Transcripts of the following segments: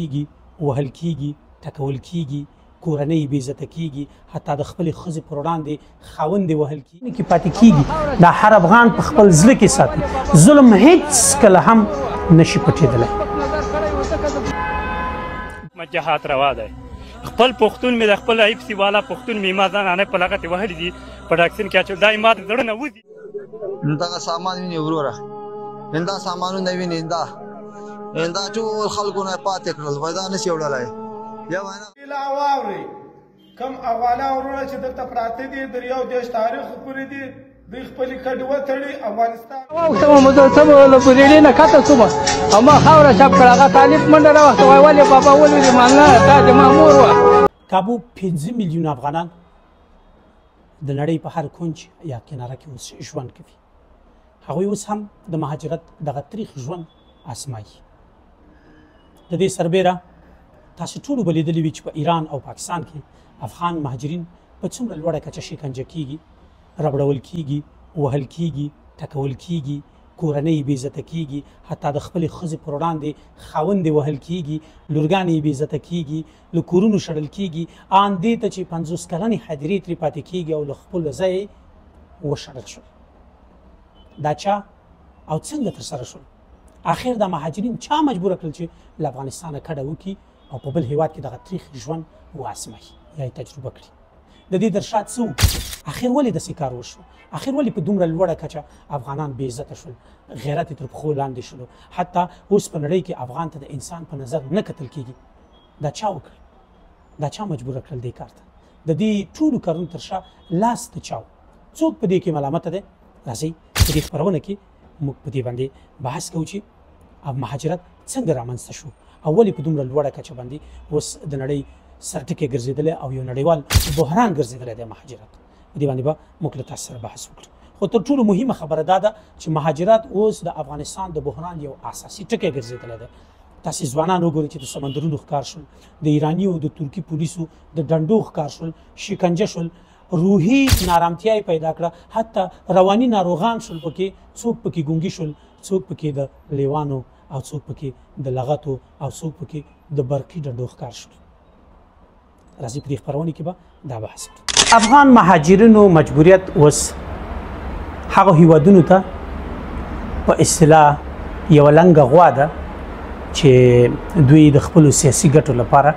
کیږي، وهل کیږي، ټکول کیږي، کورنۍ بې عزته کیږي، حتی د خپلې ښځې پر وړاندې خاوند وهل کیږي کې پاتې کیږي. دا هر افغان په خپل زړه کې ساتي. ظلم هیڅکله هم نشي پټېدلی. جهاد روا دی. خپل پښتون مې د خپل عیب سیواله پښتون مې ما ځانانه په لغتې وهلي دي په ډاکسین کې اچول دا یې ما د زړه نه وځي. دغه سامان وینې وروره دا سامانونه وینې دا ټول خلکو نه پاتې کړل پیدا نشي وړلی. یا واورئ کوم افغانان وروڼه چې دلته پراته دي د یو دیش تاریخ پورې دي دوی خپلې کډې وتړي افغانستان له بریلي نه کته شومه او ما خاوره چاپ کړه هغه طالب منډه راوخته وایي ولې بابا ولولې ما نه دا زما مور وه. کابو 15 میلیونه افغانان د نړۍ په هر کونج یا کناره کې اوس ژوند کوي. هغوی اوس هم د مهاجرت دغه تریخ ژوند ازمایي. د دې سربیره تاسو ټولو به لیدلي وي چې په ایران او پاکستان کې افغان مهاجرین په څومره لوړه کچه شکنجه کیږي، ربړول کیږي، وهل کیږي، ټکول کیږي، کورنۍ بې عزته کیږي، حتی د خپلې ښځې پر وړاندې خاوند وهل کیږي، لورګانې بې عزته کیږي، له کورونو شړل کیږي، ان دې ته چې 50 کلنې حاضرې ترې پاتې کیږي او له خپلو ځایه وشړل شول. دا چا او څنګه ترسره شول؟ آخر دا مهاجرین چا مجبوره کړل چې له افغانستانه کډه وکړي او په بل هیواد کې دغه تریخ ژوند وازمایي یا یې تجربه کړي؟ د دې درشات څه و؟ آخر ولې داسې کار وشو؟ آخر ولې په دومره لوړه کچه افغانان بې عزته شول، غیرت یې تر پښو لاندې شولو، حتی اوس په نړۍ کې افغان ته د انسان په نظر نه کتل کیږي؟ دا چا وکړل؟ دا چا مجبوره کړل دې کار ته؟ د دې ټولو کارونو تر شا لاس د چا و؟ څوک په دې کې ملامته دی؟ راځئ په دې خپرونه کې موږ په دې باندې بحث کوو چې مهاجرت څنګه رامنځته شو او ولې په دومره لوړه کچه باندې اوس د نړۍ سرټکی ګرځېدلی او یو نړیوال بحران ګرځېدلی دی مهاجرت. په دې باندې به موږ له تاسو سره بحث وکړو. خو تر ټولو مهمه خبره دا ده چې مهاجرت اوس د افغانستان د بحران یو اساسي ټکی ګرځېدلی دی. تاسې ځوانان وګورئ چې د سمندرونو ښکار شول، د ایراني او د ترکي پولیسو د ډنډو ښکار شول، شکنجه شول، روحي نارامتیا یې پیدا کړه، حتی رواني ناروغان شول پکې، څوک پکې ګونګي شول، څوک پکې د لیوانو او څوک پکې د لغتو او څوک پکې د برقي ډنډو ښکار شول. راځئ په دې خپرونې کې به دا بحث کړو. افغان مهاجرینو مجبوریت اوس هغو هیوادونو ته په اصطلاح یوه لنګه غوا ده چې دوی د خپلو سیاسي ګټو لپاره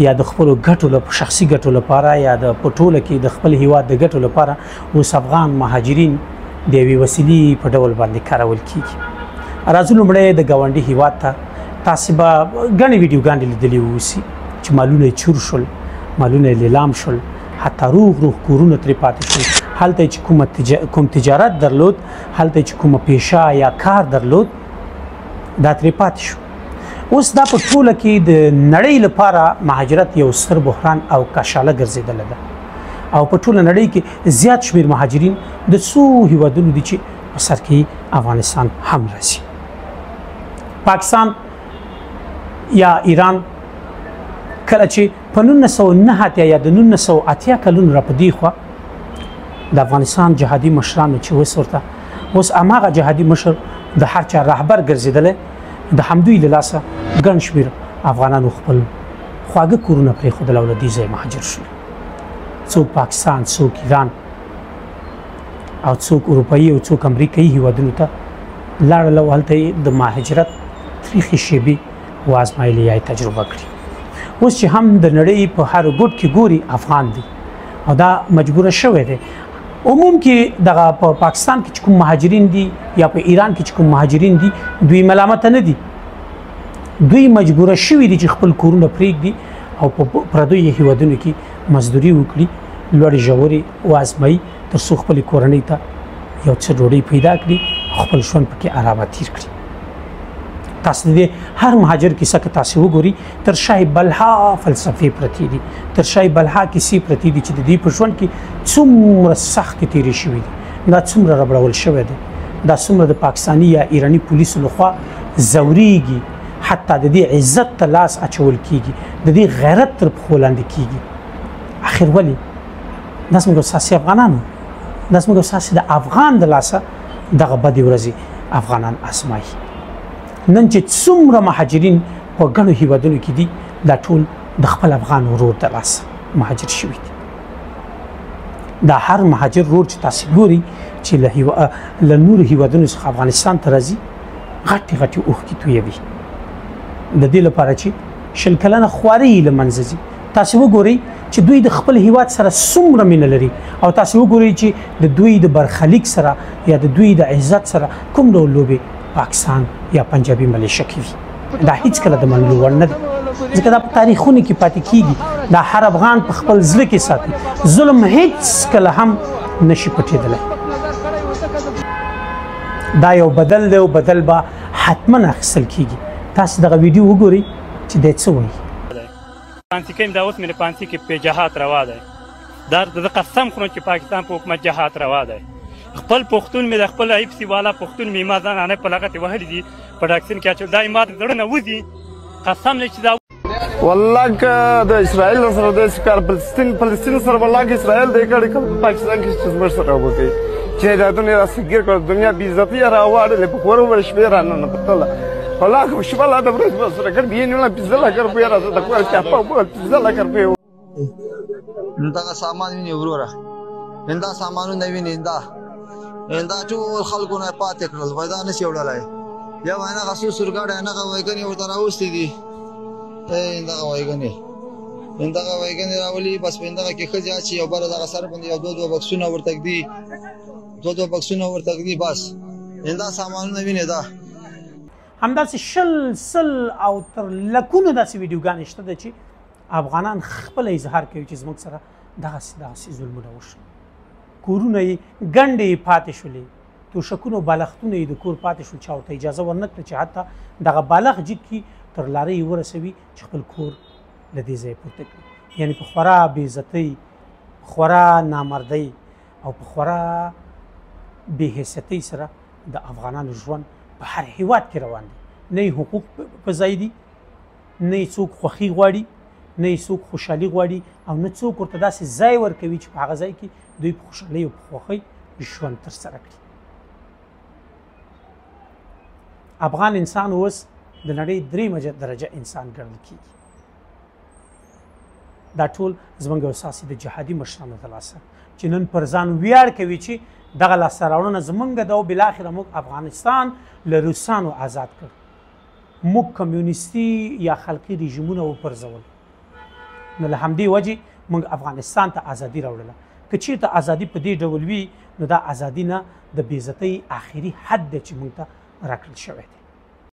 یا د خپلو ګټو شخصي ګټو لپاره یا د په ټوله کې د خپل هیواد د ګټو لپاره اوس افغان مهاجرین د یوې وسیلې په ډول باندې کارول کیږي. راځو لومړی د ګاونډي هیواد ته. تاسې به ګڼې ویډیوګانې لیدلي اوسي چې مالونه یې چور شول، مالونه یې لیلام شول، حتی روغ کورونه ترې پاتې شول. هلته چې کوم تجارت درلود، هلته چې کومه پیشه یا کار درلود، دا ترې پاتې شو. اوس دا په ټوله کې د نړۍ لپاره مهاجرت یو ستر بحران او کشاله ګرځېدلی ده او په ټوله نړۍ کې زیات شمېر مهاجرین د څو هیوادونو دي چې په سر کې یې افغانستان هم راځي. پاکستان یا ایران کله چې په 1909 یا د 1980 کلونو را په دې خوا د افغانستان جهادي مشرانو چې اوس هماغه جهادي مشر د هر چا رهبر ګرځېدلی، د همدوی له لاسه ګڼ شمېر افغانانو خپل خواږه کورونه پرېښودل او له دې ځایه مهاجر شول. څوک پاکستان، څوک ایران او څوک اروپایي او څوک امریکایي هیوادونو ته لاړل او هلته یې د مهاجرت تریخې شیبې وازمایلې یا یې تجربه کړي. اوس چې هم د نړۍ په هر ګوټ کې ګوري افغان دی او دا مجبوره شوی دی. عموم کې دغه په پاکستان کې چې کوم مهاجرین دي یا په ایران کې چې کوم مهاجرین دي دوی ملامته نه دي، دوی مجبوره شوي دي چې خپل کورونه پرېږدي او په پردیو هیوادونو کې مزدوري وکړي، لوړې ژورې وازمایي تر څو خپلې کورنۍ ته یو څه ډوډۍ پیدا کړي او خپل ژوند پکې ارامه تیر کړي. تاسو د هر مهاجر کیسه که تاسو وګورئ تر شای بلها فلسفې پرتې دي، تر شای بلها کیسې پرتې دي چې د دې په ژوند کې څومره سختې تېرې شوي دي، دا څومره ربړول شوی دی، دا څومره د پاکستاني یا ایراني پولیسو لخوا ځورېږي، حتی د دې عزت ته لاس اچول کیږي، د دې غیرت تر پښو لاندې کیږي. آخر ولې؟ دا زموږ اساسي افغانانو، دا زموږ اساسي د افغان د لاسه دغه بدې ورځې افغانان ازمایي. نن چې څومره مهاجرین په ګڼو هیوادونو کې دي دا ټول د خپل افغان ورور د لاسه مهاجر شوي دي. دا هر مهاجر ورور چې تاسو ګورئ چې له نورو هیوادونو څخه افغانستان ته راځي غټې غټې اوښکې تویوي د دې لپاره چې شل کلنه خوارۍ یې له منځه ځي. تاسو وګورئ چې دوی د خپل هیواد سره څومره مینه لري او تاسو وګورئ چې د دوی د برخلیک سره یا د دوی د عزت سره کوم ډول لوبې پاکستان یا پنجابي ملیشه کوي. دا هیڅکله د منلو وړ نه دی ځکه دا په تاریخونو کې پاتې کیږي. دا هر افغان په خپل زړه کې ساتي. ظلم هیڅکله هم نشي پټېدلی. دا یو بدل دی او بدل به حتما اخیستل کیږي. تاسو دغه ویډیو وګورئ چې دی څه وایي. پانسی کې دا اوس مې پانسی کې په جهاد روا دی. دا د قسم خورم چې پاکستان په حکومت جهاد روا دی. خپل پښتون مې د خپل عیب سی والا پښتون مې ما ځان نه په لغت وهلی دي په ډاکسین کې چې دا ما زړه نه وځي قسم لې چې دا والله که د اسرائیل سره د کار فلسطین سره والله که اسرائیل د کړي پاکستان کې څه مر سره وکړي چې دا دنیا سګر کړ دنیا بي عزتي راوړل په خور ور شپې رانه نه پتل والله که شپه لا د ورځ سره کړ بي نه پزلا کړ په را د کوه چې په پزلا کړ په دا سامان ویني وروره اندا سامانونه ویني اندا ټول خلکو نه پاتې کړل وای دا نشي وړلای یا وینا غسو سرګاډه نه وایګنی ورته راوستي دي اندا وایګنی راولي بس اندا کې خځه چې یو بل دغه سر باندې یو دوه بکسونه ورته دی بس اندا سامانونه ویني دا همداسې شل او تر لکونو داسې ویډیوګانې شته ده چې افغانان خپل اظهار کوي چې زموږ سره دغسې ظلمونه وشول. کورونه یې ګنډې یې پاتې شولې توشکونه او بالښتونه یې د کور پاتې شول چا ورته اجازه ورنه کړه چې حتی دغه بالښت جیب کې تر لارې یې ورسوي چې خپل کور له دې ځایه پورته کړي. یعنې په خورا بېعزتۍ خورا نامردۍ او په خورا بېحیثیتۍ سره د افغانانو ژوند په هر هیواد کې روان دی. نه یې حقوق په ځای دي نه یې څوک خوښي غواړي نه یې څوک خوشحالي غواړي او نه څوک ورته داسې ځای ورکوي چې په هغه ځای کې دوی په خوشحالۍ او په خوښۍ ژوند ترسره کړي. افغان انسان اوس د نړۍ درېیمه درجه انسان ګڼل کېږي. دا ټول زموږ یو ساسي د جهادي مشرانو د لاسه چې نن پر ځان ویاړ کوي چې دغه لاسته راوړنه زموږ ده او بالاخره موږ افغانستان له روسانو آزاد کړ. موږ کمیونستي یا خلقي رژیمونه وپرځول. نو له همدې وجې موږ افغانستان ته ازادي راوړله. که چېرته ازادي په دې ډول وي نو دا ازادي نه د بېعزتۍ آخري حد دی چې موږ ته راکړل شوی دی.